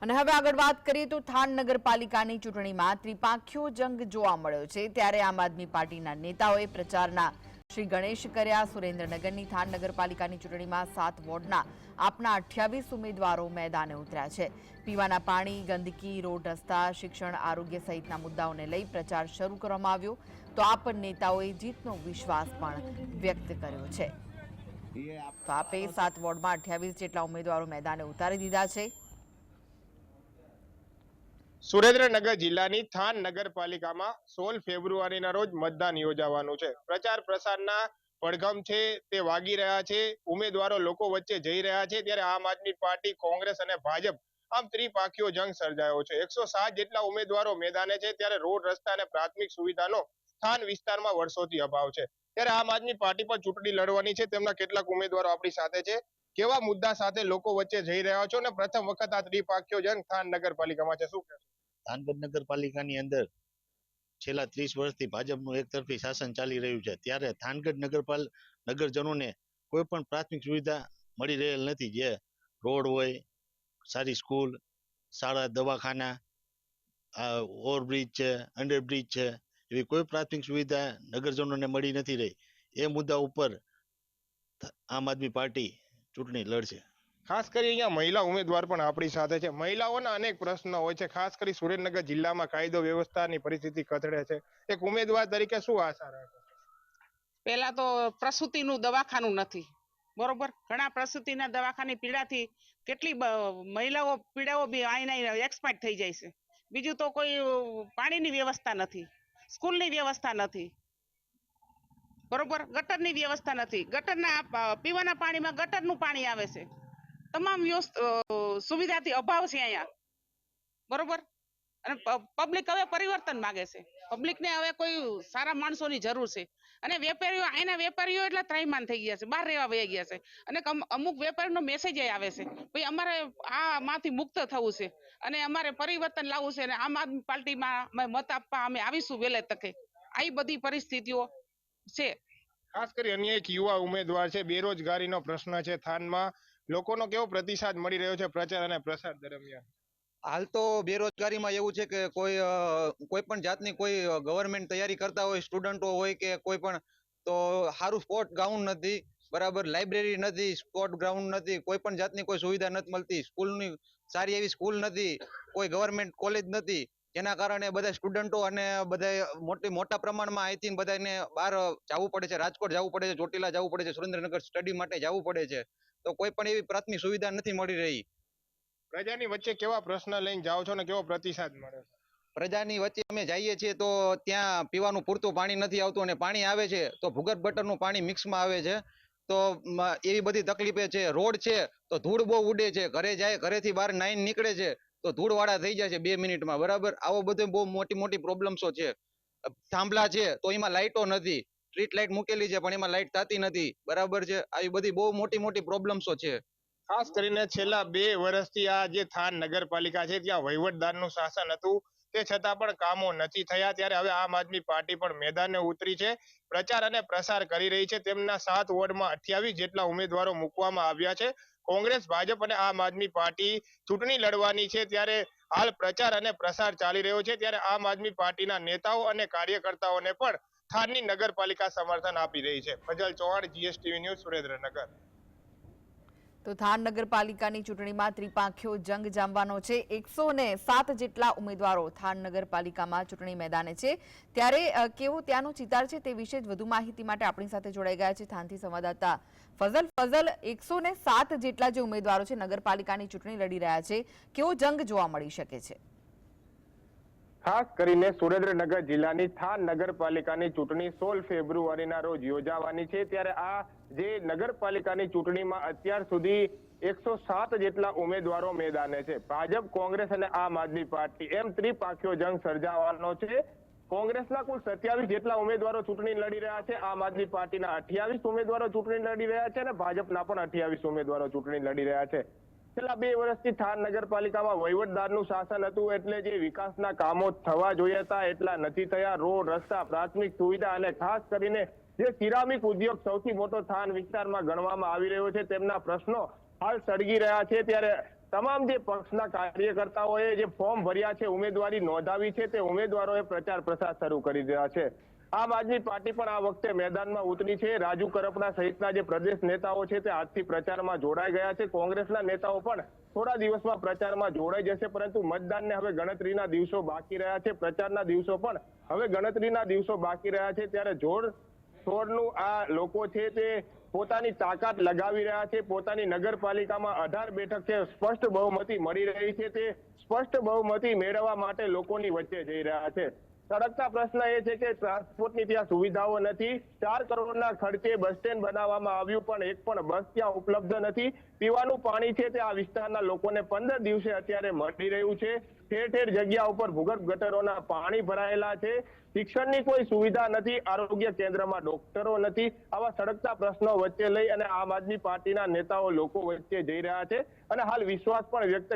અને હવે આગળ વાત કરીએ તો થાન નગરપાલિકાની ચૂંટણીમાં ત્રિપાંખીયો જંગ જોવા મળ્યો છે। ત્યારે આમ આદમી પાર્ટીના નેતાઓએ પ્રચારના શ્રી ગણેશ કર્યા। સુરેન્દ્રનગરની થાન નગરપાલિકાની ચૂંટણીમાં 7 વોર્ડના આપના 28 ઉમેદવારો મેદાને ઉતર્યા છે। પીવાના પાણી, ગંદકી, રોડ રસ્તા, શિક્ષણ, આરોગ્ય સહિતના મુદ્દાઓને લઈ પ્રચાર શરૂ કરવામાં આવ્યો તો આપ નેતાઓએ જીતનો વિશ્વાસ પણ વ્યક્ત કર્યો છે। તો આપે 7 વોર્ડમાં 28 જેટલા ઉમેદવારો મેદાને ઉતારી દીધા છે। સુરેન્દ્રનગર જિલ્લાની થાન નગરપાલિકામાં 16 ફેબ્રુઆરીના રોજ મતદાન યોજાવાનું છે। પ્રચાર પ્રસારના પડઘમ છે તે વાગી રહ્યા છે। ઉમેદવારો લોકો વચ્ચે જઈ રહ્યા છે। ત્યારે આમ આદમી પાર્ટી, કોંગ્રેસ અને ભાજપ આમ ત્રિપાંખીયો જંગ સર્જાયો છે। 107 જેટલા ઉમેદવારો મેદાને છે। ત્યારે રોડ રસ્તા અને પ્રાથમિક સુવિધાનો થાન વિસ્તારમાં વર્ષોથી અભાવ છે। ત્યારે આમ આદમી પાર્ટી પર ચૂંટણી લડવાની છે। તેમના કેટલાક ઉમેદવારો આપણી સાથે છે। કેવા મુદ્દા સાથે લોકો વચ્ચે જઈ રહ્યા છો અને પ્રથમ વખત આ ત્રિપાંખીયો જંગ થાન નગરપાલિકામાં છે, શું કહેશો? થાનગઢ નગરપાલિકાની અંદર છેલ્લા 30 વર્ષથી ભાજપનું એકતરફી શાસન ચાલી રહ્યું છે। ત્યારે થાનગઢ નગરજનોને કોઈ પણ પ્રાથમિક સુવિધા મળી રહેલ નથી। જે રોડ હોય, સારી સ્કૂલ, શાળા, દવાખાના, ઓવરબ્રિજ છે, અંડરબ્રિજ છે, એવી કોઈ પ્રાથમિક સુવિધા નગરજનોને મળી નથી રહી। એ મુદ્દા ઉપર આમ આદમી પાર્ટી ચૂંટણી લડશે। ખાસ કરી અહીંયા મહિલા ઉમેદવાર પણ આપણી સાથે છે। મહિલાઓના અનેક પ્રશ્નો હોય છે। ખાસ કરી સુરેન્દ્રનગર જિલ્લામાં કાયદો વ્યવસ્થાની પરિસ્થિતિ કથળે છે। એક ઉમેદવાર તરીકે શું આશા રાખો? પહેલા તો પ્રસૂતિનું દવાખાનું નથી, બરોબર? ઘણા પ્રસૂતિના દવાખાની પીડાથી કેટલી મહિલાઓ પીડાઓ બી આઈને એક્સપાયર થઈ જાય છે। બીજું તો કોઈ પાણીની વ્યવસ્થા નથી, સ્કૂલની વ્યવસ્થા નથી, બરોબર? ગટરની વ્યવસ્થા નથી। ગટરના પીવાના પાણીમાં ગટરનું પાણી આવે છે। તમામ સુવિધાથી અભાવ છે અહીંયા, બરોબર? અને પબ્લિક હવે પરિવર્તન માંગે છે। પબ્લિકને હવે કોઈ સારા માણસોની જરૂર છે। અને વેપારીઓ, અહીંના વેપારીઓ એટલા ત્રાહિમામ થઈ ગયા છે, બહાર રહેવા વહી ગયા છે। અને અમુક વેપારીનો મેસેજ આવે છે, ભાઈ અમારે આ માંથી મુક્ત થવું છે અને અમારે પરિવર્તન લાવવું છે અને આમ આદમી પાર્ટીમાં મત આપવા અમે આવીશું વહેલે તકે। આવી બધી પરિસ્થિતિઓ છે। ખાસ કરી અન્ય એક યુવા ઉમેદવાર છે। બેરોજગારીનો પ્રશ્ન છે થાનમાં, લોકોનો કેવો પ્રતિસાદ મળી રહ્યો છે પ્રચાર અને પ્રસાર દરમિયાન? હાલ તો બેરોજગારીમાં એવું છે કે કોઈ પણ જાતની કોઈ ગવર્મેન્ટ તૈયારી કરતા હોય, સ્ટુડન્ટો હોય કે કોઈ પણ, તો સારું સ્પોર્ટ ગ્રાઉન્ડ નથી, બરાબર? લાઇબ્રેરી નથી, સ્પોર્ટ ગ્રાઉન્ડ નથી, કોઈ પણ જાતની કોઈ સુવિધા નથી મળતી। સ્કૂલની સારી એવી સ્કૂલ નથી, કોઈ ગવર્મેન્ટ કોલેજ નથી, જેના કારણે બધા સ્ટુડન્ટો અને બધા મોટા પ્રમાણમાં અહીંથી બધાને બહાર જવું પડે છે। રાજકોટ જવું પડે છે, ચોટીલા જવું પડે છે, સુરેન્દ્રનગર સ્ટડી માટે જવું પડે છે। તો કોઈ પણ એવી પ્રાથમિક સુવિધા નથી મળી રહી। પ્રજાની વચ્ચે કેવા પ્રશ્ન લઈને જાઓ છો અને કેવો પ્રતિસાદ મળે છે? પ્રજાની વચ્ચે અમે જઈએ છીએ તો ત્યાં પીવાનું પૂરતું પાણી નથી આવતું, અને પાણી આવે છે તો ભૂગર્ભ ગટરનું પાણી મિક્સમાં આવે છે। તો એવી બધી તકલીફે છે। રોડ છે તો ધૂળ બહુ ઉડે છે, ઘરે જાય, ઘરેથી બહાર નાઈને નીકળે છે તો ધૂળવાળા થઈ જાય છે 2 મિનિટમાં, બરાબર? આવો બધો બહુ મોટી પ્રોબ્લેમ્સો છે। થાંભલા છે તો એમાં લાઇટો નથી, સ્ટ્રીટ લાઇટ મૂકેલી છે પણ એમાં લાઇટ થતી નથી, બરાબર છે? આવી બધી બહુ મોટી પ્રોબ્લેમ્સો છે। ખાસ કરીને છેલ્લા 2 વર્ષથી આ જે થાન નગરપાલિકા છે ત્યાં વહીવટદારનું શાસન હતું, તે છતાં પણ કામો નથી થયા। ત્યારે હવે આમ આદમી પાર્ટી પણ મેદાને ઉતરી છે, પ્રચાર અને પ્રસાર કરી રહી છે। તેમના 7 વોર્ડમાં 28 જેટલા ઉમેદવારો મૂકવામાં આવ્યા છે। કોંગ્રેસ, ભાજપ અને આમ આદમી પાર્ટી ચૂંટણી લડવાની છે। ત્યારે હાલ પ્રચાર અને પ્રસાર ચાલી રહ્યો છે। ત્યારે આમ આદમી પાર્ટીના નેતાઓ અને કાર્યકર્તાઓને પણ થાનની નગરપાલિકા સમર્થન આપી રહી છે। Fazal Chauhan, GSTV news, Surendranagar. તો થાન નગરપાલિકાની ચૂંટણીમાં ત્રિપાંખીયો જંગ જામવાનો છે। 107 જેટલા ઉમેદવારો થાન નગરપાલિકામાં ચૂંટણી મેદાને છે। ત્યારે કેવો ત્યાંનો ચિતાર છે તે વિશે વધુ માહિતી માટે આપણી સાથે જોડાઈ ગયા છે થાનથી સંવાદદાતા ફઝલ। 107 જેટલા જે ઉમેદવારો છે નગરપાલિકાની ચૂંટણી લડી રહ્યા છે, કેવો જંગ જોવા મળી શકે છે? ખાસ કરીને સુરેન્દ્રનગર જિલ્લાની થાન નગરપાલિકાની ચૂંટણી 16 ફેબ્રુઆરીના રોજ યોજાવાની છે। ત્યારે આ જે નગરપાલિકાની ચૂંટણીમાં અત્યાર સુધી 107 જેટલા ઉમેદવારો મેદાને છે। ભાજપ, કોંગ્રેસ અને આમ આદમી પાર્ટી એમ ત્રિપાંખીયો જંગ સર્જાવાનો છે। કોંગ્રેસના કુલ 27 જેટલા ઉમેદવારો ચૂંટણી લડી રહ્યા છે, આમ આદમી પાર્ટીના 28 ઉમેદવારો ચૂંટણી લડી રહ્યા છે અને ભાજપના પણ 28 ઉમેદવારો ચૂંટણી લડી રહ્યા છે। છેલ્લા 2 વર્ષથી થાન નગરપાલિકામાં વહીવટદારનું શાસન હતું, એટલે જે વિકાસના કામો થવા જોઈએ હતા એટલા નથી થયા। રોડ, રસ્તા, પ્રાથમિક સુવિધા અને ખાસ કરીને જે સિરામિક ઉદ્યોગ સૌથી મોટો થાન વિસ્તારમાં ગણવામાં આવી રહ્યો છે, તેમના પ્રશ્નો હાલ સળગી રહ્યા છે। ત્યારે તમામ જે પક્ષના કાર્યકર્તાઓએ જે ફોર્મ ભર્યા છે, ઉમેદવારી નોંધાવી છે, તે ઉમેદવારોએ પ્રચાર પ્રસાર શરૂ કરી દીધા છે. આમ આદમી પાર્ટી પણ આ વખતે મેદાનમાં ઉતરી છે. રાજુ કરપડા સહિતના જે પ્રદેશ નેતાઓ છે તે આજથી પ્રચારમાં જોડાઈ ગયા છે. કોંગ્રેસના નેતાઓ પણ થોડા દિવસમાં પ્રચારમાં જોડાઈ જશે, પરંતુ મતદાનને હવે ગણતરીના દિવસો બાકી રહ્યા છે. પ્રચારના દિવસો પણ હવે ગણતરીના દિવસો બાકી રહ્યા છે. ત્યારે જોરશોરનું આ લોકો છે તે પોતાની તાકાત લગાવી રહ્યા છે. પોતાની નગરપાલિકામાં 18 બેઠક છે, સ્પષ્ટ બહુમતી મળી રહી છે. તે સ્પષ્ટ બહુમતી મેળવવા માટે લોકોની વચ્ચે જઈ રહ્યા છે. સળગતા પ્રશ્ન એ છે કે ટ્રાન્સપોર્ટની ત્યાં સુવિધાઓ નથી. 4 કરોડના ખર્ચે બસ સ્ટેન્ડ બનાવવામાં આવ્યું, પણ એક પણ બસ ત્યાં ઉપલબ્ધ નથી. પીવાનું પાણી છે તે આ વિસ્તારના લોકોને 15 દિવસે અત્યારે મળી રહ્યું છે. ઠેર ઠેર જગ્યા ઉપર ભૂગર્ભ ગટરોના પાણી ભરાયેલા છે. શિક્ષણની કોઈ સુવિધા નથી. આરોગ્ય કેન્દ્રમાં ડોક્ટરો નથી. આવા સળગતા પ્રશ્નો વચ્ચે લઈ અને આમ આદમી પાર્ટીના નેતાઓ લોકો વચ્ચે જઈ રહ્યા છે અને હાલ વિશ્વાસ પણ વ્યક્ત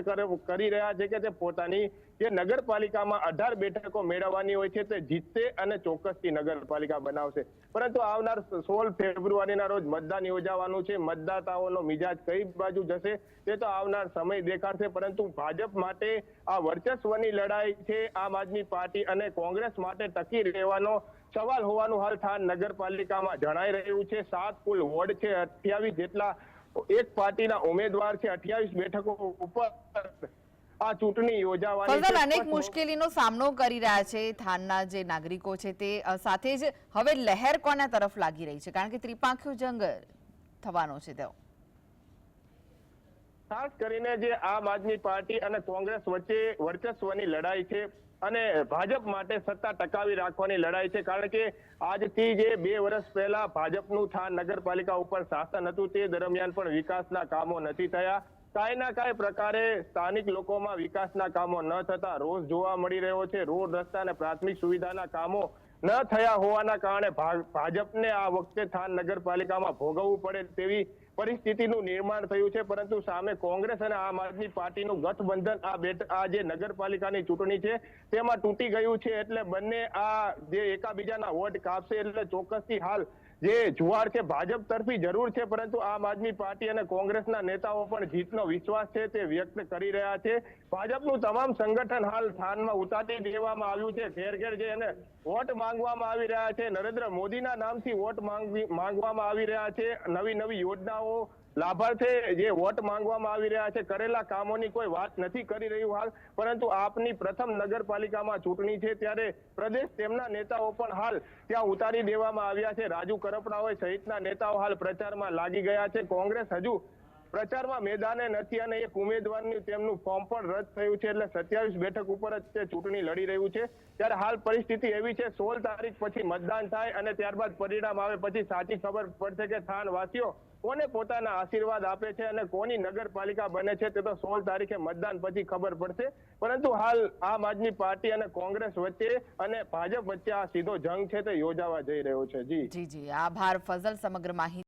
કરી રહ્યા છે કે તે પોતાની જે નગરપાલિકામાં 18 બેઠકો મેળવવાની હોય છે તે જીતશે અને ચોક્કસથી નગરપાલિકા બનાવશે. પરંતુ આવનાર 16 ફેબ્રુઆરીના રોજ મતદાન યોજાવાનું છે. મતદાતાઓનો મિજાજ કઈ બાજુ જશે તે તો આવનાર સમય દેખાડશે. પરંતુ ભાજપ માટે આ વર્ચસ્વની લડાઈ છે. આમ આદમી પાર્ટી અને કોંગ્રેસ માટે ટકી રહેવાનો સવાલ હોવાનું હાલ થાન નગરપાલિકામાં જણાઈ રહ્યું છે. 7 કુલ વોર્ડ છે, 28 જેટલા એક પાર્ટીના ઉમેદવાર છે. 28 બેઠકો ઉપર આ ચૂંટણી યોજાવાની ફઝલ, છે. અનેક મુશ્કેલીનો સામનો કરી રહ્યા છે થાનના જે નાગરિકો છે તે સાથે જ હવે લહેર કોના તરફ લાગી રહી છે, કારણ કે ત્રિપાંખીયો જંગ થવાનો છે તેઓ? ખાસ કરીને જે આમ આદમી પાર્ટી અને કોંગ્રેસ વચ્ચે વર્ચસ્વની લડાઈ છે અને ભાજપ માટે સત્તા ટકાવી રાખવાની લડાઈ છે. કારણ કે આજથી જે 2 વર્ષ પહેલા ભાજપનું થાન નગરપાલિકા ઉપર શાસન હતું તે દરમિયાન પણ વિકાસના કામો નથી થયા. કાંઈ ના કાંઈ પ્રકારે સ્થાનિક લોકોમાં વિકાસના કામો ન થતા રોષ જોવા મળી રહ્યો છે. રોડ રસ્તા અને પ્રાથમિક સુવિધાના કામો ન થયા હોવાના કારણે ભાજપને આ વખતે થાન નગરપાલિકામાં ભોગવવું પડે તેવી પરિસ્થિતિનું નિર્માણ થયું છે. પરંતુ સામે કોંગ્રેસ અને આમ આદમી પાર્ટીનું ગઠબંધન આ જે નગરપાલિકાની ચૂંટણી છે તેમાં તૂટી ગયું છે. એટલે બંને આ જે એકાબીજાના વોટ કાપશે. એટલે ચોક્કસથી હાલ જે જુવાળ છે ભાજપ તરફી જરૂર છે, પરંતુ આમ આદમી પાર્ટી અને કોંગ્રેસના નેતાઓ પણ જીતનો વિશ્વાસ છે તે વ્યક્ત કરી રહ્યા છે. ભાજપનું તમામ સંગઠન હાલ થાનમાં ઉતારી દેવામાં આવ્યું છે. ઘેર ઘેર જે એને વોટ માંગવામાં આવી રહ્યા છે. નરેન્દ્ર મોદીના નામથી વોટ માંગવામાં આવી રહ્યા છે. નવી નવી યોજનાઓ લાભાર્થે જે વોટ માંગવામાં આવી રહ્યા છે. કરેલા કામોની કોઈ વાત નથી કરી રહ્યું હાલ, પરંતુ આપની પ્રથમ નગરપાલિકામાં ચૂંટણી છે ત્યારે પ્રદેશ તેમના નેતાઓ પણ હાલ ત્યાં ઉતારી દેવામાં આવ્યા છે. રાજુ કરપડા સહિતના નેતાઓ હાલ પ્રચારમાં લાગી ગયા છે. કોંગ્રેસ હજુ પ્રચારમાં મેદાને નથી અને એક ઉમેદવારનું તેમનું ફોર્મ પણ રદ થયું છે. એટલે 27 બેઠક ઉપર જ તે ચૂંટણી લડી રહ્યું છે. ત્યારે હાલ પરિસ્થિતિ એવી છે, 16 તારીખ પછી મતદાન થાય અને ત્યારબાદ પરિણામ આવે પછી સાચી ખબર પડશે કે થાનવાસીઓ કોને પોતાના આશીર્વાદ આપે છે અને કોની નગરપાલિકા બને છે તે તો 16 તારીખે મતદાન પછી ખબર પડશે. પરંતુ હાલ આમ આદમી પાર્ટી અને કોંગ્રેસ વચ્ચે અને ભાજપ વચ્ચે આ સીધો જંગ છે તે યોજાવા જઈ રહ્યો છે. જી આભાર ફઝલ સમગ્ર માહિતી